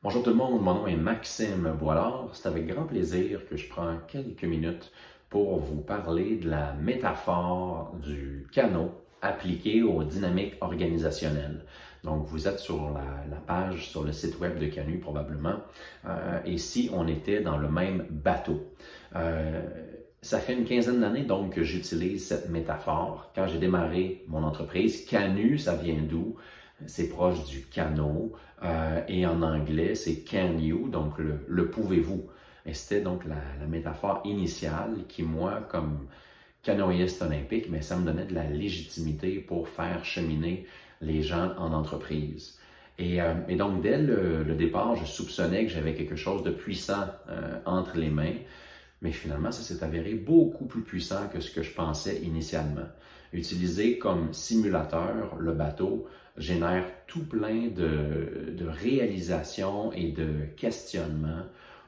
Bonjour tout le monde, mon nom est Maxime Boilard. C'est avec grand plaisir que je prends quelques minutes pour vous parler de la métaphore du canot appliquée aux dynamiques organisationnelles. Donc, vous êtes sur la page, sur le site web de Canut probablement, et si on était dans le même bateau. Ça fait une quinzaine d'années donc que j'utilise cette métaphore. Quand j'ai démarré mon entreprise, Canut, ça vient d'où? C'est proche du canot et en anglais, c'est can you, donc le pouvez-vous. Et c'était donc la métaphore initiale qui, moi, comme canoïste olympique, mais ça me donnait de la légitimité pour faire cheminer les gens en entreprise. Et donc, dès le départ, je soupçonnais que j'avais quelque chose de puissant entre les mains. Mais finalement, ça s'est avéré beaucoup plus puissant que ce que je pensais initialement. Utilisé comme simulateur, le bateau génère tout plein de réalisations et de questionnements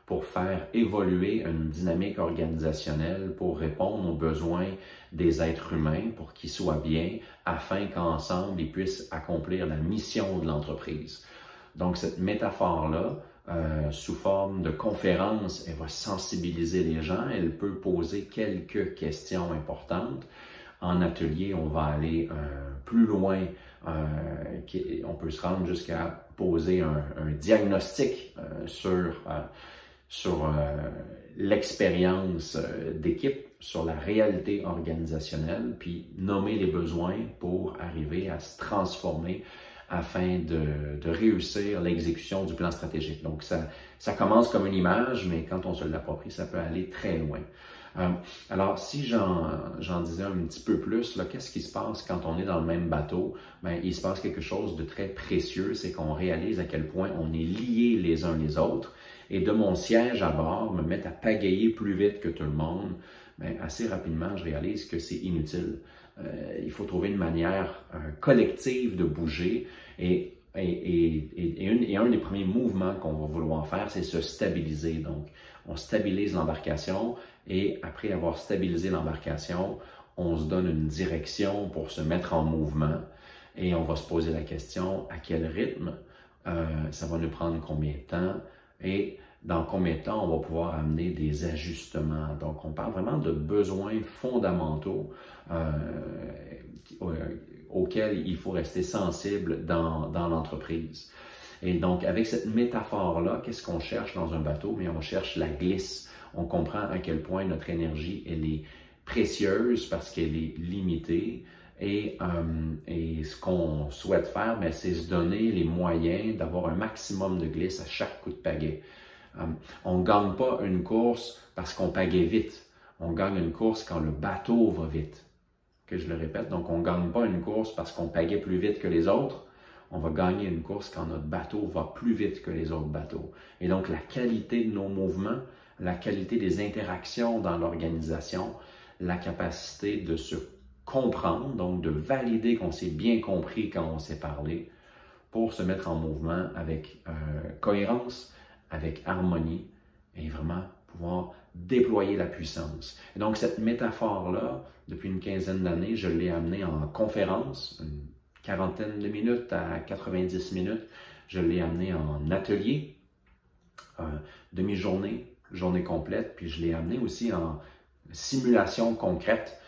pour faire évoluer une dynamique organisationnelle, pour répondre aux besoins des êtres humains, pour qu'ils soient bien, afin qu'ensemble, ils puissent accomplir la mission de l'entreprise. Donc, cette métaphore-là, sous forme de conférence, elle va sensibiliser les gens, elle peut poser quelques questions importantes. En atelier, on va aller plus loin, on peut se rendre jusqu'à poser un diagnostic sur l'expérience d'équipe, sur la réalité organisationnelle, puis nommer les besoins pour arriver à se transformer afin de réussir l'exécution du plan stratégique. Donc, ça commence comme une image, mais quand on se l'approprie, ça peut aller très loin. Alors, si j'en disais un petit peu plus, qu'est-ce qui se passe quand on est dans le même bateau? Bien, il se passe quelque chose de très précieux, c'est qu'on réalise à quel point on est liés les uns les autres. Et de mon siège à bord, me mettre à pagayer plus vite que tout le monde, bien, assez rapidement, je réalise que c'est inutile. Il faut trouver une manière collective de bouger et un des premiers mouvements qu'on va vouloir faire, c'est se stabiliser. Donc, on stabilise l'embarcation et après avoir stabilisé l'embarcation, on se donne une direction pour se mettre en mouvement et on va se poser la question à quel rythme, ça va nous prendre combien de temps et dans combien de temps on va pouvoir amener des ajustements. Donc, on parle vraiment de besoins fondamentaux auxquels il faut rester sensible dans l'entreprise. Et donc, avec cette métaphore-là, qu'est-ce qu'on cherche dans un bateau? Bien, on cherche la glisse. On comprend à quel point notre énergie, elle est précieuse parce qu'elle est limitée. Et ce qu'on souhaite faire, bien, c'est se donner les moyens d'avoir un maximum de glisse à chaque coup de pagaie. On ne gagne pas une course parce qu'on pagaie vite. On gagne une course quand le bateau va vite. Que je le répète, donc on ne gagne pas une course parce qu'on pagaie plus vite que les autres. On va gagner une course quand notre bateau va plus vite que les autres bateaux. Et donc la qualité de nos mouvements, la qualité des interactions dans l'organisation, la capacité de se comprendre, donc de valider qu'on s'est bien compris quand on s'est parlé, pour se mettre en mouvement avec cohérence, avec harmonie et vraiment pouvoir déployer la puissance. Et donc, cette métaphore-là, depuis une quinzaine d'années, je l'ai amenée en conférence, une quarantaine de minutes à 90 minutes. Je l'ai amenée en atelier, demi-journée, journée complète, puis je l'ai amenée aussi en simulation concrète,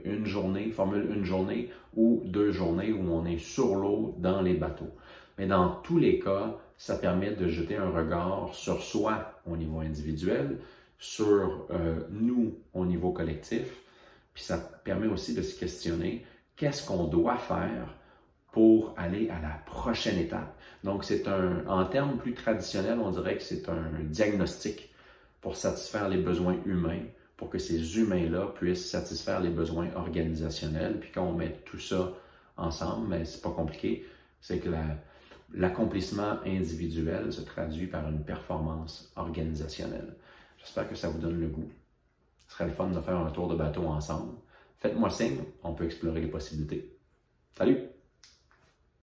une journée, formule une journée ou 2 journées où on est sur l'eau dans les bateaux. Mais dans tous les cas, ça permet de jeter un regard sur soi au niveau individuel, sur nous au niveau collectif, puis ça permet aussi de se questionner qu'est-ce qu'on doit faire pour aller à la prochaine étape. Donc, en termes plus traditionnels, on dirait que c'est un diagnostic pour satisfaire les besoins humains, pour que ces humains-là puissent satisfaire les besoins organisationnels. Puis quand on met tout ça ensemble, mais c'est pas compliqué, c'est que l'accomplissement individuel se traduit par une performance organisationnelle. J'espère que ça vous donne le goût. Ce serait le fun de faire un tour de bateau ensemble. Faites-moi signe, on peut explorer les possibilités. Salut!